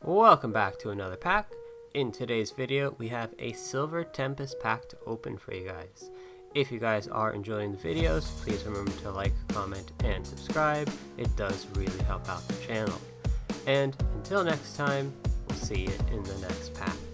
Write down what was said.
Welcome back to another pack. In today's video, we have a Silver Tempest pack to open for you guys. If you guys are enjoying the videos, please remember to like, comment, and subscribe. It does really help out the channel. And until next time, we'll see you in the next pack.